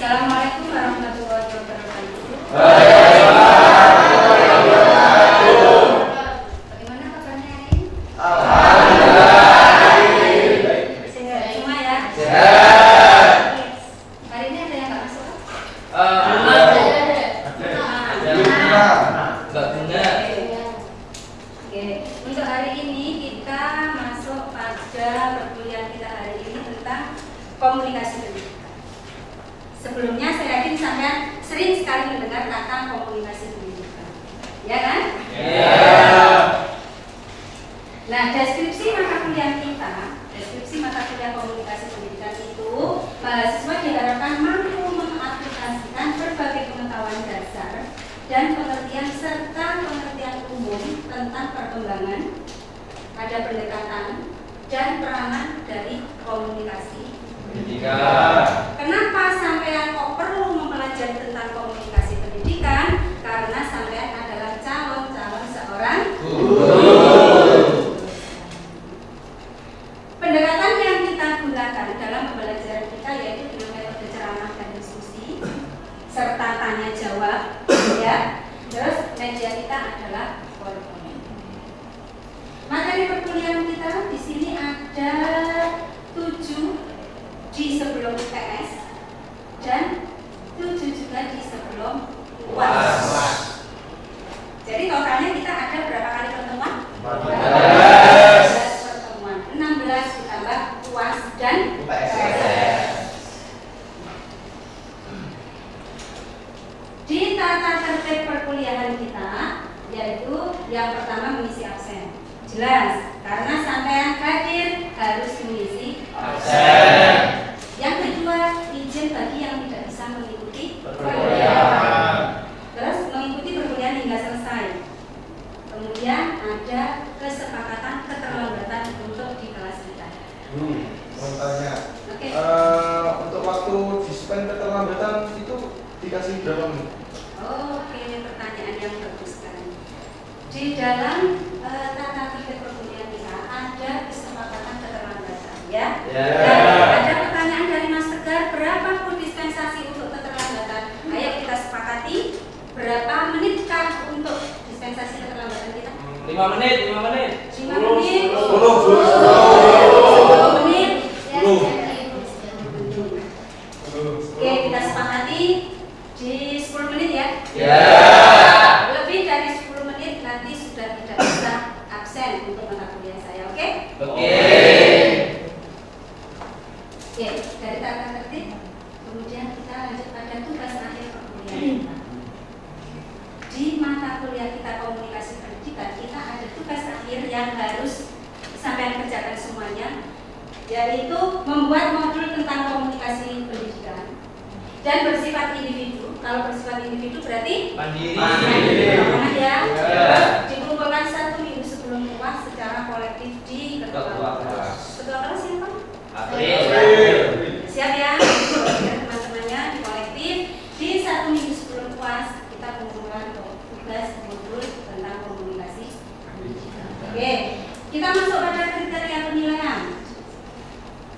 Assalamualaikum warahmatullahi wabarakatuh. Bagaimana kabarnya ini? Alhamdulillah. Sehat semua ya? Sehat. Hari ini ada yang nggak masuk? Nggak benar. Oke, untuk hari ini kita masuk pada perkuliahan kita hari ini tentang komunikasi pendidikan. Sebelumnya saya yakin sampean sering sekali mendengar kata komunikasi pendidikan, ya kan? Ya. Nah, deskripsi mata kuliah komunikasi pendidikan itu mahasiswa diharapkan mampu mengaplikasikan berbagai pengetahuan dasar dan pengertian serta pengertian umum tentang perkembangan, ada pendekatan dan peranan dari komunikasi pendidikan. Kenapa sampean kok perlu mempelajari tentang komunikasi pendidikan? Karena sampean adalah calon seorang guru. Pendekatan yang kita gunakan dalam pembelajaran kita yaitu dengan metode ceramah dan diskusi serta tanya jawab, ya. Terus media kita adalah PowerPoint. Materi perkuliahan kita di sini ada 7 di sebelum UTS dan 7 juga di sebelum UAS. Jadi totalnya kita ada berapa kali pertemuan? 14 pertemuan, 16 ditambah UAS dan UTS. Di tata tertib perkuliahan kita yaitu yang pertama mengisi absen. Jelas, karena sampean hadir harus mengisi absen. Yang kedua, izin bagi yang tidak bisa mengikuti perkuliahan. Terus mengikuti perkuliahan hingga selesai. Kemudian ada kesepakatan keterlambatan untuk di kelas kita. Mau tanya. Oke. Untuk waktu dispen keterlambatan itu dikasih berapa menit? Oke, pertanyaan yang bagus sekali. Di dalam tata tertib perkuliahan kita ada kesepakatan keterlambatan, ya. Dan ada pertanyaan dari Mas Tegar, berapa dispensasi untuk keterlambatan? Ayo kita sepakati berapa menitkah untuk dispensasi keterlambatan kita? 5 menit. 5 menit. 10 10 menit. 10. Oke, kita sepakati di 10 menit ya. Ya. Lebih dari 10 menit nanti sudah tidak bisa absen untuk mata kuliah saya, oke? Oke. Oke, dari tata tertib, kemudian kita lanjut pada tugas akhir perkuliahan kita. Di mata kuliah kita komunikasi pendidikan, kita ada tugas akhir yang harus sampai kerjakan semuanya, yaitu membuat modul tentang komunikasi pendidikan dan bersifat individu. Kalau bersifat individu berarti Mandiri. Pernah ya? Ya. Dikumpulkan 1 minggu sebelum UAS secara kolektif di ketua kelas. Ketua kelas siapa? April. Siap ya? Teman-temannya di kolektif di 1 minggu sebelum UAS kita kumpulkan tugas modul tentang komunikasi. Oke, kita masuk pada kriteria penilaian.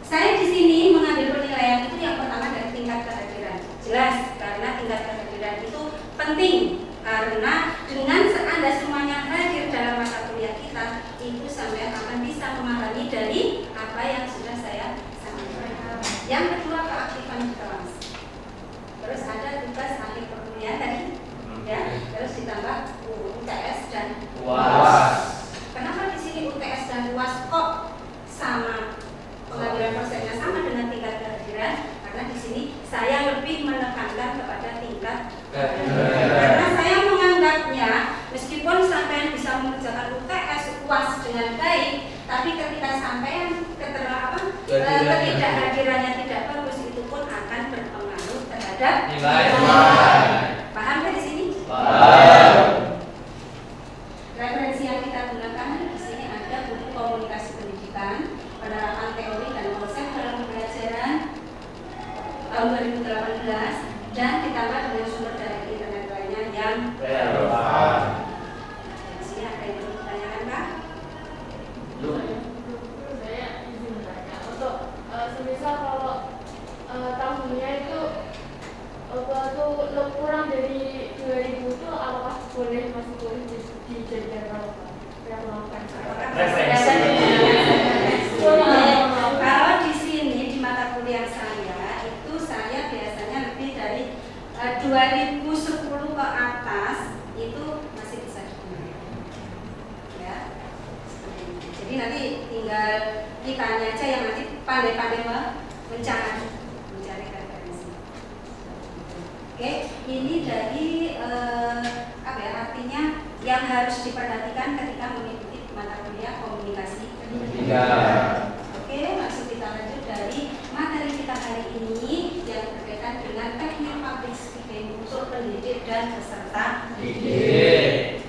Saya di sini mengambil penilaian itu yang pertama dari tingkat kehadiran. Jelas, karena tingkat kehadiran itu penting. Karena dengan Anda semuanya hadir dalam mata kuliah kita, itu sampai akan bisa memahami dari apa yang sudah saya sampaikan. Yang kedua, keaktifan di kelas. Terus ada tugas akhir perkuliahan tadi, ya. Terus ditambah UTS dan UAS. Kenapa di sini UTS dan UAS kok sama? Pengambilan persennya sama dengan tingkat kehadiran, karena di sini saya lebih menekankan kepada tingkat kehadiran. Karena saya menganggapnya meskipun sampean bisa mengerjakan UTS UAS dengan baik, tapi ketika sampean ketidakhadirannya tidak bagus, itu pun akan berpengaruh terhadap Nilai. Paham kan di sini? Paham. Referensi yang kita gunakan di sini ada buku komunikasi pendidikan, penerapan teori dan konsep dalam pembelajaran tahun 2018 dan ditambah dengan sumber dari internet lainnya yang Relevan. di sini ada yang perlu ditanyakan, Kak? Saya izin bertanya untuk semisal kalau tahunnya itu Waktu kurang dari 2000 itu apakah masih boleh dijadikan apa? Yang melakukan Kalau di sini di mata kuliah saya itu saya biasanya lebih dari 2010 ke atas itu masih bisa digunakan. Ya. Jadi nanti tinggal kitanya aja yang nanti pandai-pandai mencari referensi. Oke, ini dari apa ya, artinya yang harus diperhatikan ketika mengikuti mata kuliah komunikasi pendidikan. Oke, langsung kita lanjut dari materi kita hari ini yang berkaitan dengan teknik public speaking untuk pendidik dan peserta didik.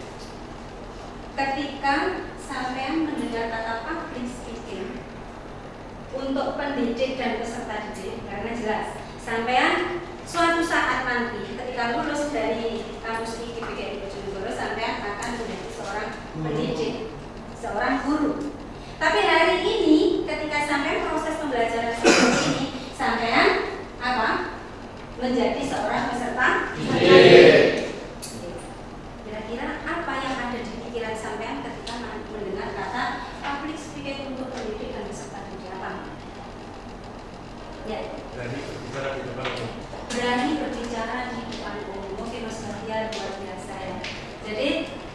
Ketika sampean mendengar kata public speaking untuk pendidik dan peserta didik, karena jelas sampean suatu saat nanti ketika lulus dari kampus IPB Bojonegoro sampean akan menjadi seorang pendidik, seorang guru. Tapi hari ini ketika sampean proses pembelajaran seperti ini, sampean apa? Menjadi seorang peserta didik. Kira-kira apa yang ada di pikiran sampean ketika mendengar kata public speaking untuk pendidik dan peserta didik apa? Ya. Berani berbicara di depan umum. Mungkin Mas Bahtiar luar biasa ya. Jadi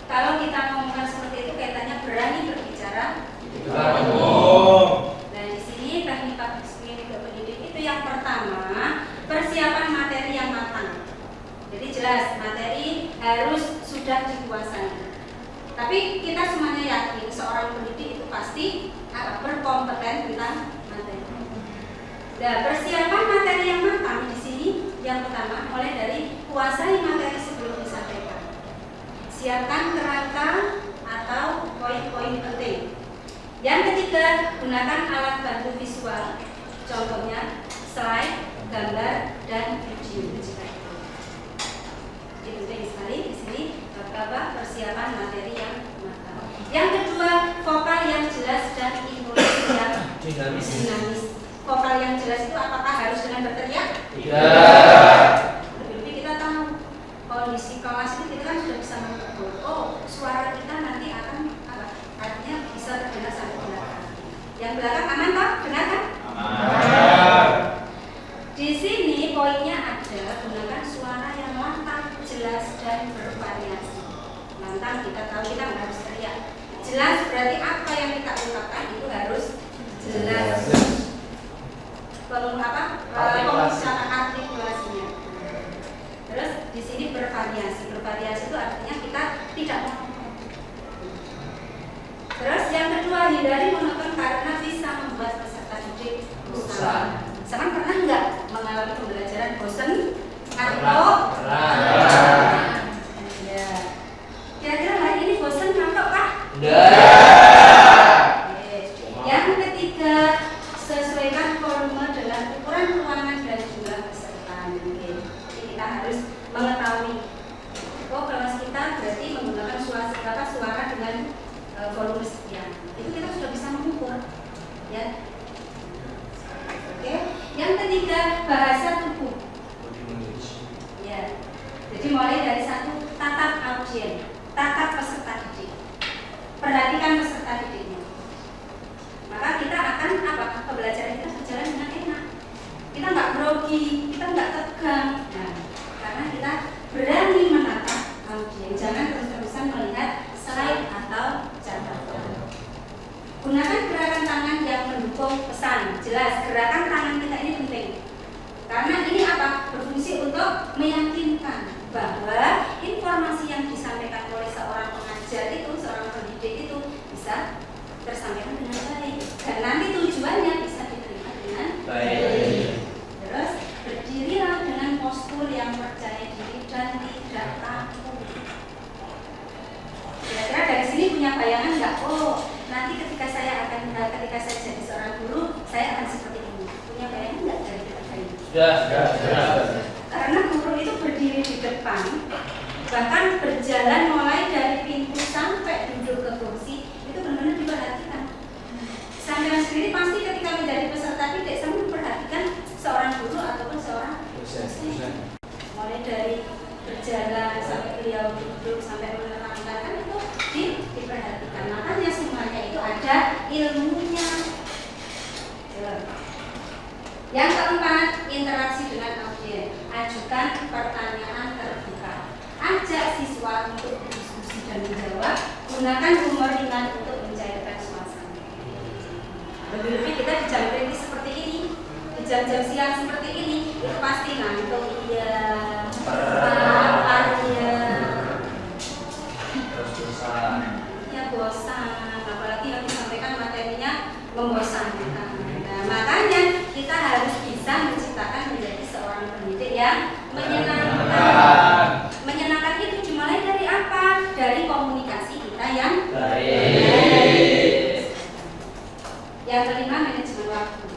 kalau kita ngomongkan seperti itu kaitannya berani berbicara di depan umum. Nah di sini teknik public speaking untuk pendidik itu yang pertama persiapan materi yang matang. Jadi jelas materi harus sudah dikuasai. Tapi kita semuanya yakin seorang pendidik itu pasti berkompeten tentang materi. Nah, persiapan materi yang matang di sini yang pertama mulai dari kuasai materi sebelum disampaikan. Siapkan kerangka atau poin-poin penting. Yang ketiga, gunakan alat bantu visual. Contohnya slide, gambar, dan video. Jadi penting sekali di sini persiapan materi yang matang. Yang kedua, vokal yang jelas dan intonasi yang dinamis. Vokal yang jelas itu apakah harus dengan berteriak? Tidak. Lebih-lebih kita tahu kondisi kelas itu kita kan sudah bisa mengukur. Oh, suara kita nanti akan artinya bisa terdengar sampai belakang. Yang belakang aman toh? Benar kan? Aman. Di sini poinnya ada gunakan suara yang lantang, jelas dan bervariasi. Lantang kita tahu kita nggak harus teriak. Jelas berarti apa yang kita ungkapkan itu harus jelas. Artikulasinya. Terus di sini bervariasi. Bervariasi itu artinya kita tidak monoton. Terus yang kedua, hindari monoton karena bisa membuat peserta didik bosan. Sekarang pernah nggak mengalami pembelajaran bosan atau ya. Kira-kira hari ini bosan ngantuk kah? Yang ketiga, sesuaikan volume dengan ukuran ruangan dan jumlah peserta. Jadi kita harus mengetahui kelas kita berarti menggunakan suara dengan volume sekian. Itu kita sudah bisa mengukur, ya. Oke. Yang ketiga, bahasa tubuh. Ya. Jadi mulai dari satu, tatap audien, tatap peserta didik. Perhatikan peserta didiknya. Maka kita akan pembelajaran kita berjalan dengan enak. Kita nggak grogi, kita nggak tegang. Nah, karena kita berani menatap audien. Jangan terus-terusan melihat slide atau catatan. Gunakan gerakan tangan yang mendukung pesan. Jelas, gerakan tangan kita ini penting. Karena ini berfungsi untuk meyakinkan bahwa informasi yang disampaikan oleh seorang pengajar itu, seorang pendidik itu bisa tersampaikan dengan baik. Dan nanti tujuannya bisa diterima dengan baik. Terus berdirilah dengan postur yang percaya diri dan tidak kaku. Kira-kira dari sini punya bayangan nggak? Oh, nanti ketika saya jadi seorang guru, saya akan seperti ini. Punya bayangan nggak dari kita ini? Sudah. Karena guru itu berdiri di depan, bahkan berjalan mulai dari pintu sampai duduk ke kursi, itu benar-benar diperhatikan. Saya sendiri pasti ketika menjadi peserta didik, saya memperhatikan seorang guru ataupun seorang dosen. keempat, interaksi dengan audiens. Ajukan pertanyaan terbuka. Ajak siswa untuk berdiskusi dan menjawab. Gunakan humor ringan untuk mencairkan suasana. Lebih-lebih kita di jam kritis seperti ini, di jam-jam siang seperti ini, itu pasti ngantuk, iya, lapar, iya, Terus bosan. ya bosan, apalagi yang disampaikan materinya membosankan. Nah, makanya kita harus bisa menciptakan menjadi seorang pendidik yang menyenangkan. Menyenangkan itu dimulai dari apa? Dari komunikasi kita yang Baik. Yang kelima, manajemen waktu.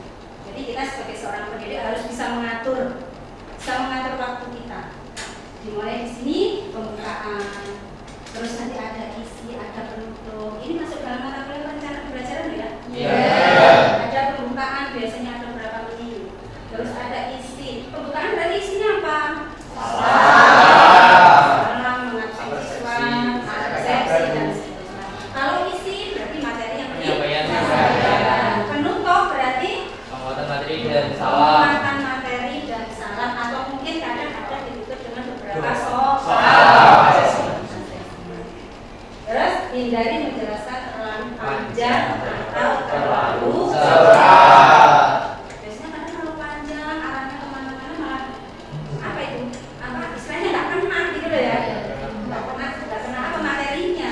Jadi kita sebagai seorang pendidik harus bisa mengatur waktu kita. Dimulai di sini pembukaan, terus nanti ada isi, ada penutup. Ini masuk dalam mata kuliah rencana pembelajaran ya? Iya. Ada pembukaan, biasanya ada berapa menit. Terus ada isi. Pembukaan berarti isinya apa? Salam, mengabsen siswa, absensi dan seterusnya. Kalau isi berarti materi yang Penyampaian. penutup berarti Penguatan materi dan salam. penguatan materi dan salam, atau mungkin kadang ada ditutup dengan beberapa soal. Terus hindari menjelaskan terlalu panjang atau terlalu Serat. biasanya kadang terlalu panjang, arahnya kemana-mana malah apa itu? Apa istilahnya nggak kena gitu loh ya? Nggak kena apa materinya?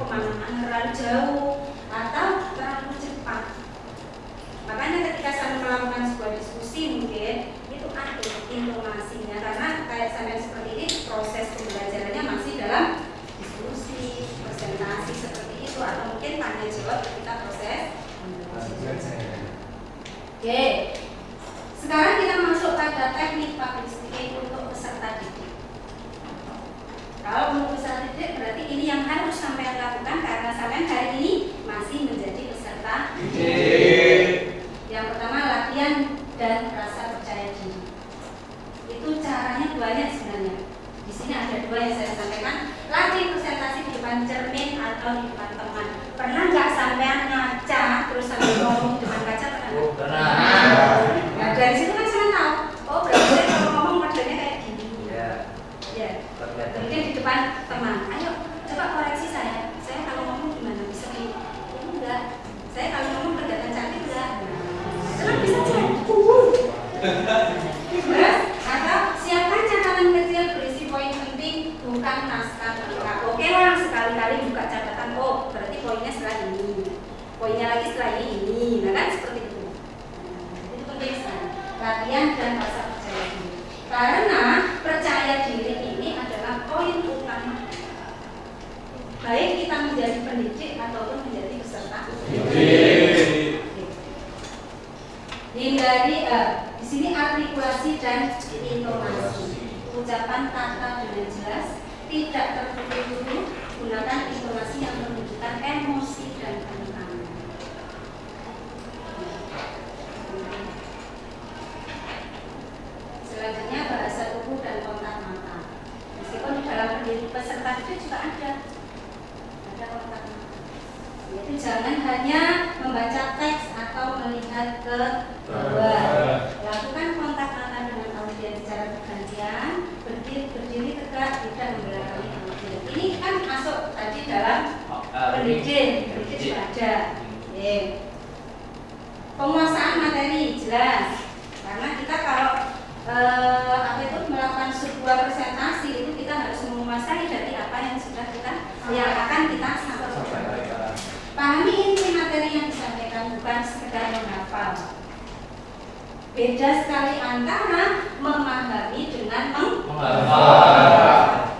Kemana-mana terlalu jauh atau terlalu cepat. Makanya ketika saya melakukan sebuah diskusi mungkin itu atur intonasinya, karena kayak saya seperti ini proses pembelajarannya masih dalam diskusi, presentasi seperti itu, atau mungkin tanya jawab ketika proses pembelajaran. Oke, sekarang kita masuk pada teknik public speaking untuk peserta didik. Kalau untuk peserta didik berarti ini yang harus sampai lakukan karena sampai hari ini masih menjadi peserta didik. Yang pertama, latihan dan rasa percaya diri. Itu caranya banyak sebenarnya. Di sini ada dua yang saya sampaikan. Latih presentasi di depan cermin atau di depan teman. Pernah nggak sampean ngaca terus sambil ngomong di depan kaca? Pernah nggak? Pernah. Nah, dari situ kan saya tahu. Oh, berarti saya kalau ngomong modelnya kayak gini. Iya. Ya. Kemudian di depan teman. Ayo, coba koreksi saya. Saya kalau ngomong gimana? Bisa di? Enggak. Saya kalau ngomong kelihatan cantik enggak? Terus bisa jadi. Terus, atau siapkan catatan kecil berisi poin penting, bukan naskah lengkap. Oke lah, sekali-kali buka catatan. Oh, berarti poinnya setelah ini, poinnya lagi setelah ini. Nah kan seperti itu. Itu penting sekali. Latihan dan rasa percaya diri. Karena percaya diri ini adalah poin utama. Baik kita menjadi pendidik ataupun menjadi peserta. Hindari di sini artikulasi dan intonasi. Ucapan kata dengan jelas, tidak terburu-buru, gunakan intonasi yang menunjukkan emosi dan penekanan. Selanjutnya bahasa tubuh dan kontak mata. Meskipun di dalam peserta itu juga ada kontak mata. Yaitu jangan hanya membaca teks atau melihat ke bawah. Lakukan kontak mata dengan audiens secara bergantian, berdiri tegak, tidak membelakangi audiens. Ini kan masuk tadi dalam pendidik juga ada. Penguasaan materi jelas, karena kita kalau melakukan sebuah presentasi itu kita harus menguasai dari apa yang sudah yang akan kita sampaikan. Pahami inti materi yang disampaikan, bukan sekedar menghafal. Beda sekali antara memahami dengan menghafal.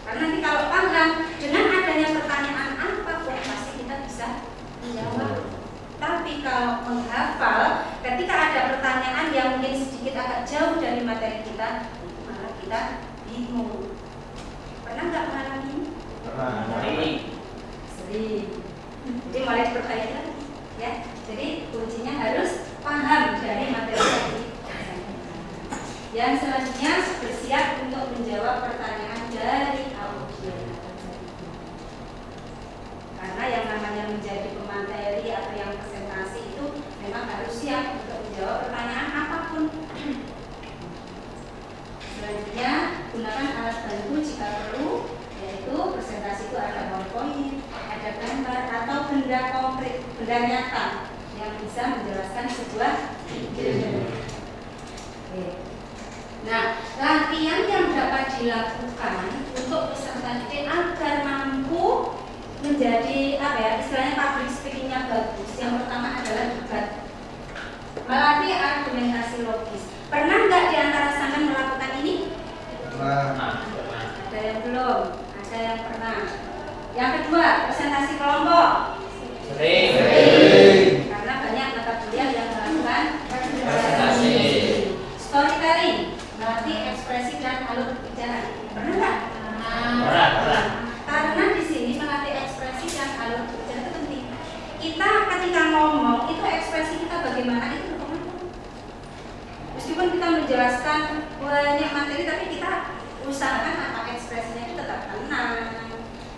Karena nanti kalau paham, dengan adanya pertanyaan apapun pasti kita bisa menjawab. Tapi kalau menghafal, ketika ada pertanyaan yang mungkin sedikit agak jauh dari materi kita, malah kita bingung. Pernah nggak mengalami ini? Pernah. Sering. Jadi mulai diperbaiki lagi, ya. Jadi kuncinya harus paham dari materi tadi. Yang selanjutnya bersiap untuk menjawab pertanyaan dari audiens. Karena yang namanya menjadi pemateri atau yang presentasi itu memang harus siap untuk menjawab pertanyaan apapun dilakukan untuk peserta didik agar mampu menjadi apa ya, istilahnya public speakingnya bagus. Yang pertama adalah debat, melatih argumentasi logis. Pernah nggak di antara sampean melakukan ini? Nah, Ada yang belum, ada yang pernah. Yang kedua, presentasi kelompok. Sering. Karena banyak mata kuliah yang melakukan Presentasi. Storytelling, melatih ekspresi dan alur bicara. Pernah nggak? Pernah. Karena di sini melatih ekspresi dan alur bicara itu penting. Kita ketika ngomong itu ekspresi kita bagaimana itu berpengaruh. Meskipun kita menjelaskan banyak materi, tapi kita usahakan apa ekspresinya itu tetap tenang,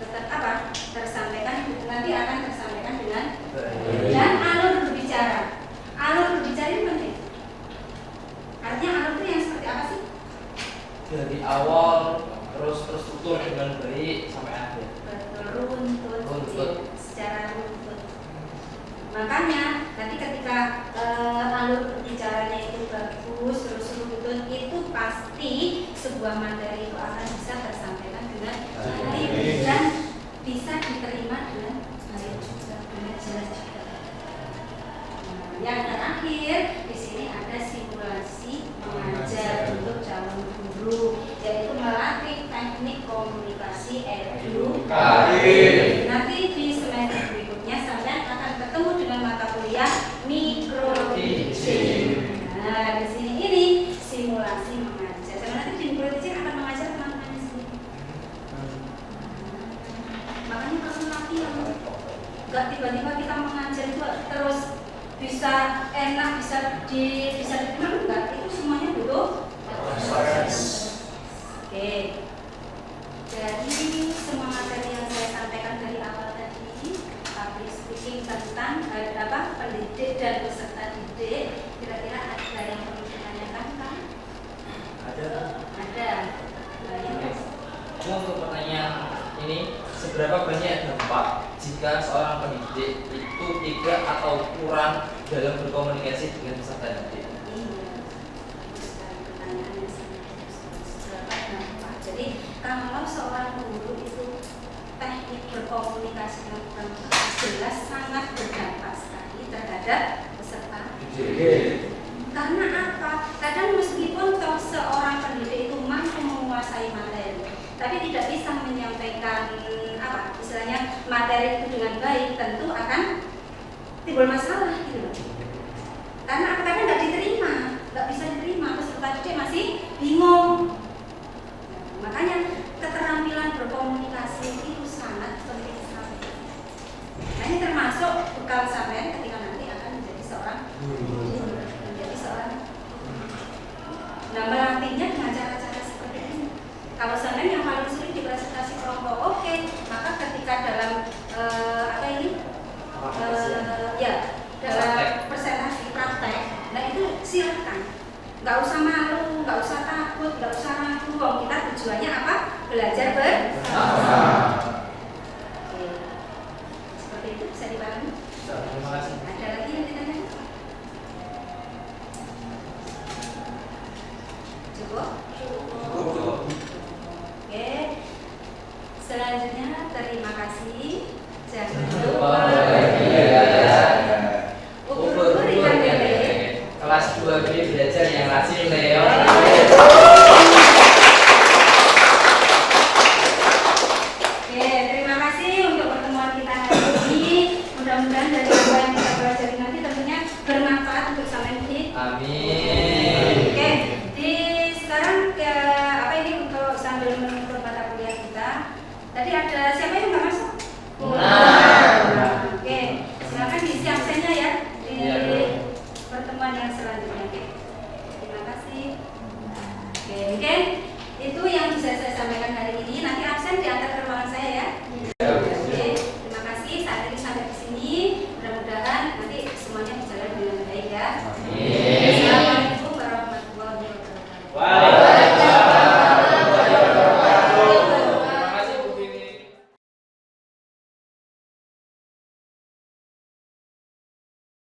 tetap apa tersampaikan, nanti akan tersampaikan dengan dan alur berbicara. Alur berbicara itu penting. Artinya alur itu yang seperti apa sih? Dari awal terus terstruktur dengan baik sampai akhir. Betul, runtut, Runtut. secara runtut. Makanya nanti ketika alur berbicaranya itu bagus, terus runtut, itu pasti sebuah materi itu akan bisa tersampaikan dengan baik dan bisa diterima dengan baik juga, dengan jelas juga. Yang terakhir di sini ada simulasi mengajar untuk calon guru, yaitu melatih teknik komunikasi edukatif. Nanti di semester berikutnya sampai akan ketemu dengan mata kuliah mikro teaching. Nah, di sini ini simulasi mengajar. Dan nanti di mikro teaching akan mengajar teman-teman di sini. Makanya kalau nanti yang nggak tiba-tiba kita mengajar itu terus bisa enak, bisa diterima enggak, itu semuanya butuh proses. Oke. Jadi semua materi yang saya sampaikan dari awal tadi, public speaking tentang pendidik dan peserta didik, kira-kira ada yang perlu ditanyakan kan? Ada. Banyak. Untuk pertanyaan ini, seberapa banyak dampak jika seorang pendidik itu tidak atau kurang dalam berkomunikasi dengan peserta didik? Iya, bagus sekali pertanyaannya, seberapa dampak. Jadi kalau seorang guru itu teknik berkomunikasi dengan kurang bagus, jelas sangat berdampak sekali terhadap peserta didik. Karena apa? Kadang meskipun toh seorang pendidik itu mampu menguasai materi, tapi tidak bisa menyampaikan apa istilahnya materi itu dengan baik, tentu akan timbul masalah gitu loh. Karena kadang nggak diterima, nggak bisa diterima, peserta didik masih bingung. Nah, makanya keterampilan berkomunikasi itu sangat penting sekali. Nah, ini termasuk bekal sampean ketika nanti akan menjadi seorang guru. Nah, melatihnya dengan cara-cara seperti ini. Kalau sampean yang paling sulit di presentasi kelompok, oke, maka ketika dalam dalam presentasi praktek, nah itu silakan. Nggak usah malu, nggak usah takut, nggak usah ragu. Kita tujuannya apa? Belajar bersama. Oke. Seperti itu bisa dipahami? Terima kasih. Ada lagi yang ditanya? Cukup? Oke. Selanjutnya terima kasih. Jangan lupa ukur ikan lele. Kelas 2B belajar yang rajin Leo. Oke, terima kasih untuk pertemuan kita hari ini. Mudah-mudahan dari apa yang kita pelajari nanti tentunya bermanfaat untuk sampean di. Amin. Oke, di sekarang untuk sambil mengukur mata kuliah kita. Tadi ada siapa yang